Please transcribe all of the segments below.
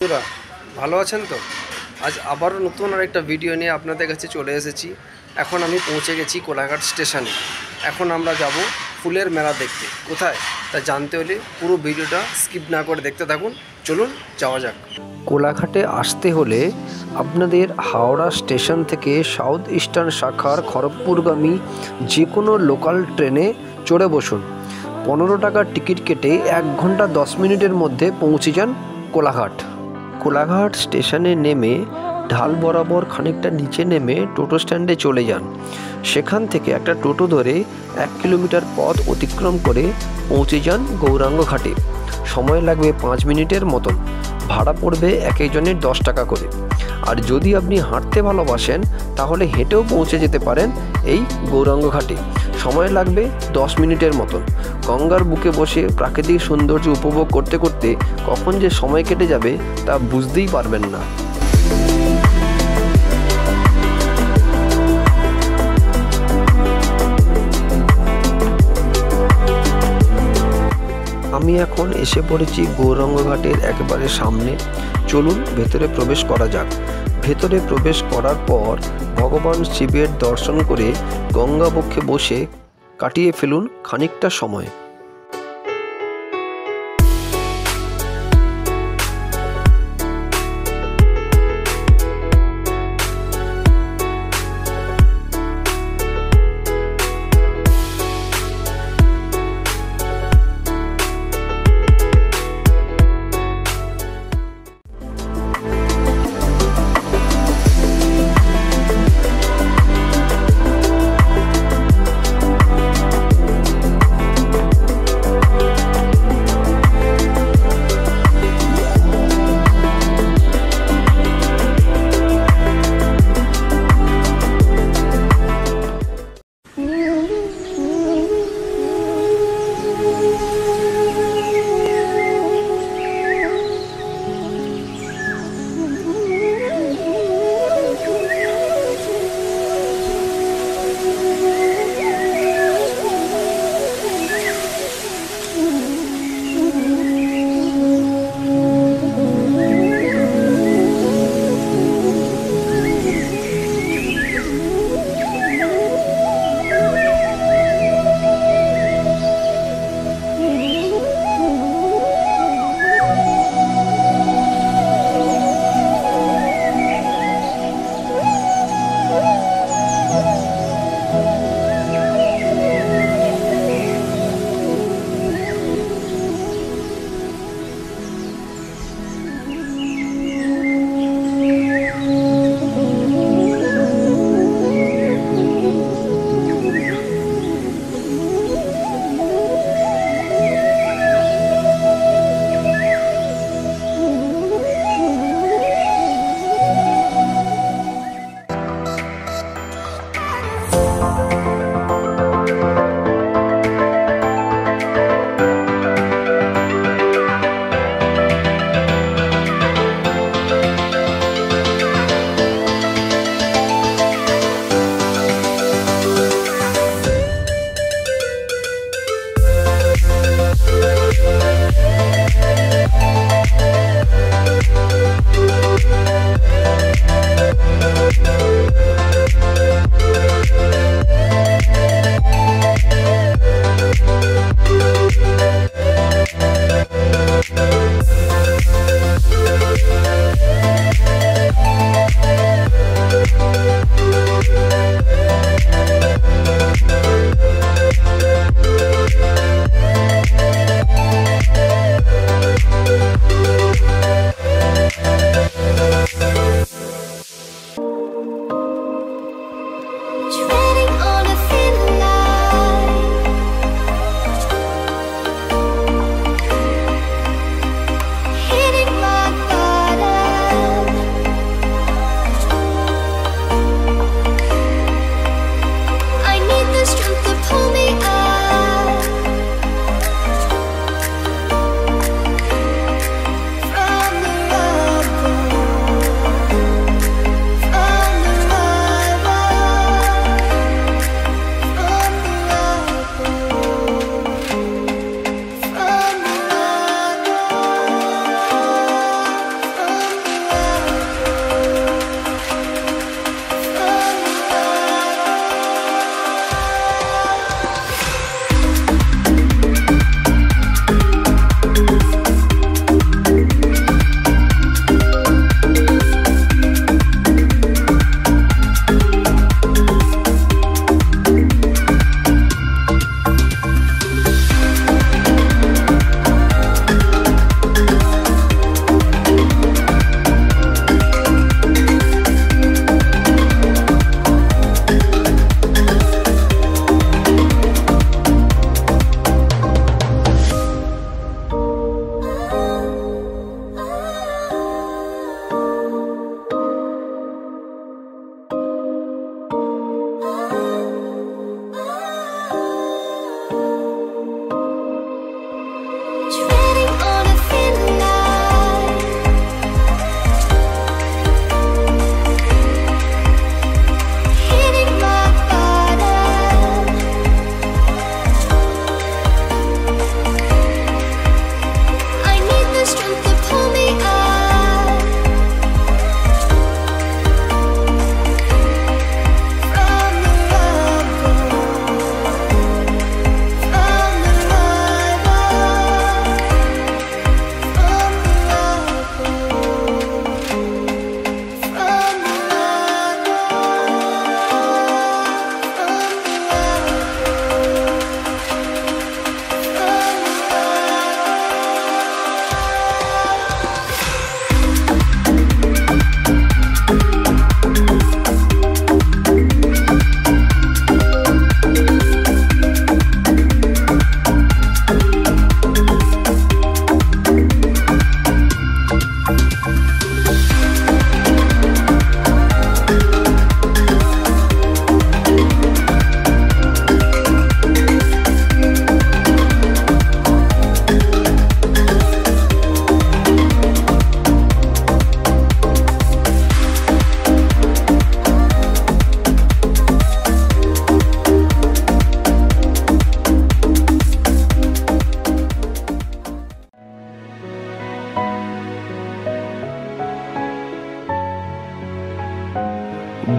বন্ধুরা ভালো আছেন তো? আজ আবারও নতুন আরেকটা ভিডিও নিয়ে আপনাদের কাছে চলে এসেছি। এখন আমি পৌঁছে গেছি কোলাঘাট স্টেশনে। এখন আমরা যাব ফুলের মেলা দেখতে। কোথায় তা জানতে হলে পুরো ভিডিওটা স্কিপ না করে দেখতে থাকুন। চলুন যাওয়া যাক। কোলাঘাটে আসতে হলে আপনাদের হাওড়া স্টেশন থেকে সাউথ ইস্টার্ন শাখার খড়গপুরগামী যে কোনো লোকাল ট্রেনে চড়ে বসুন। 15 টাকার টিকিট কেটে 1 ঘন্টা 10 মিনিটের মধ্যে পৌঁছে যান কোলাঘাট। কোলাঘাট স্টেশনে নেমে ঢাল বরাবর খানিকটা নিচে নেমে টোটো স্ট্যান্ডে চলে যান। সেখান থেকে একটা টোটো ধরে 1 কিলোমিটার পথ অতিক্রম করে পৌঁছে যান গৌরাঙ্গ ঘাটে। সময় লাগবে 5 মিনিটের মতন। ভাড়া পড়বে এক একজনের 10 টাকা করে। আর যদি আপনি হাঁটতে ভালোবাসেন তাহলে হেঁটেও পৌঁছে যেতে পারেন এই গৌরাঙ্গ ঘাটে। সময় লাগবে 10 মিনিটের মতন। গঙ্গার বুকে বসে প্রাকৃতিক সৌন্দর্য উপভোগ করতে করতে কখন যে সময় কেটে যাবে তা বুঝতেই পারবেন না। আমি এখন এসে পড়েছি গৌরাঙ্গ ঘাটের একেবারে সামনে। চলুন ভেতরে প্রবেশ করা যাক। ভেতরে প্রবেশ করার পর ভগবান শিবের দর্শন করে গঙ্গা বক্ষে বসে কাটিয়ে ফেলুন খানিকটা সময়।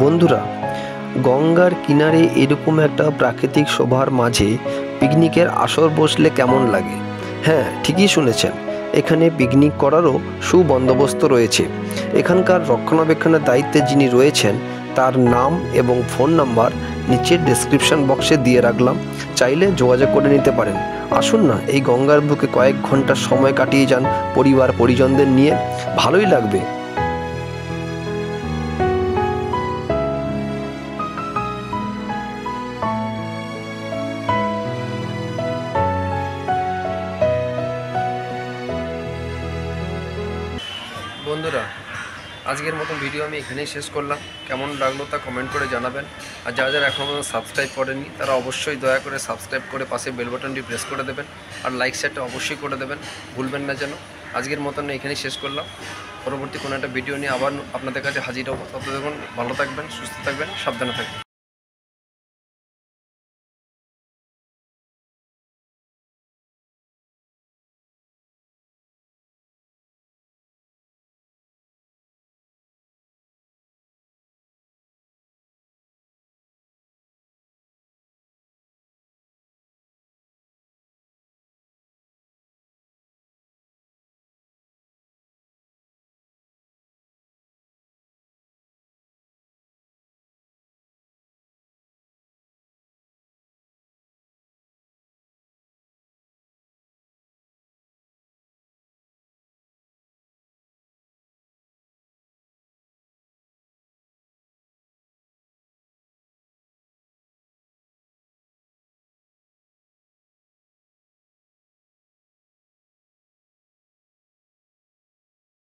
বন্ধুরা, গঙ্গার কিনারে এরকম একটা প্রাকৃতিক শোভার মাঝে পিকনিকের আসর বসলে কেমন লাগে? হ্যাঁ, ঠিকই শুনেছেন, এখানে পিকনিক করারও সুবন্দোবস্ত রয়েছে। এখানকার রক্ষণাবেক্ষণের দায়িত্বে যিনি রয়েছেন তার নাম এবং ফোন নাম্বার নিচের ডেসক্রিপশন বক্সে দিয়ে রাখলাম, চাইলে যোগাযোগ করে নিতে পারেন। আসুন না, এই গঙ্গার বুকে কয়েক ঘন্টা সময় কাটিয়ে যান পরিবার পরিজনদের নিয়ে, ভালোই লাগবে। বন্ধুরা, আজকের মতন ভিডিও আমি এখানেই শেষ করলাম। কেমন লাগলো তা কমেন্ট করে জানাবেন। আর যারা যারা এখনও সাবস্ক্রাইব করেননি তারা অবশ্যই দয়া করে সাবস্ক্রাইব করে পাশে বেল বাটনটি প্রেস করে দেবেন, আর লাইক শেয়ারটা অবশ্যই করে দেবেন, ভুলবেন না যেন। আজকের মতন এখানেই শেষ করলাম। পরবর্তী কোনো একটা ভিডিও নিয়ে আবার আপনাদের কাছে হাজির হবো। ততক্ষণ ভালো থাকবেন, সুস্থ থাকবেন, সাবধানে থাকবেন।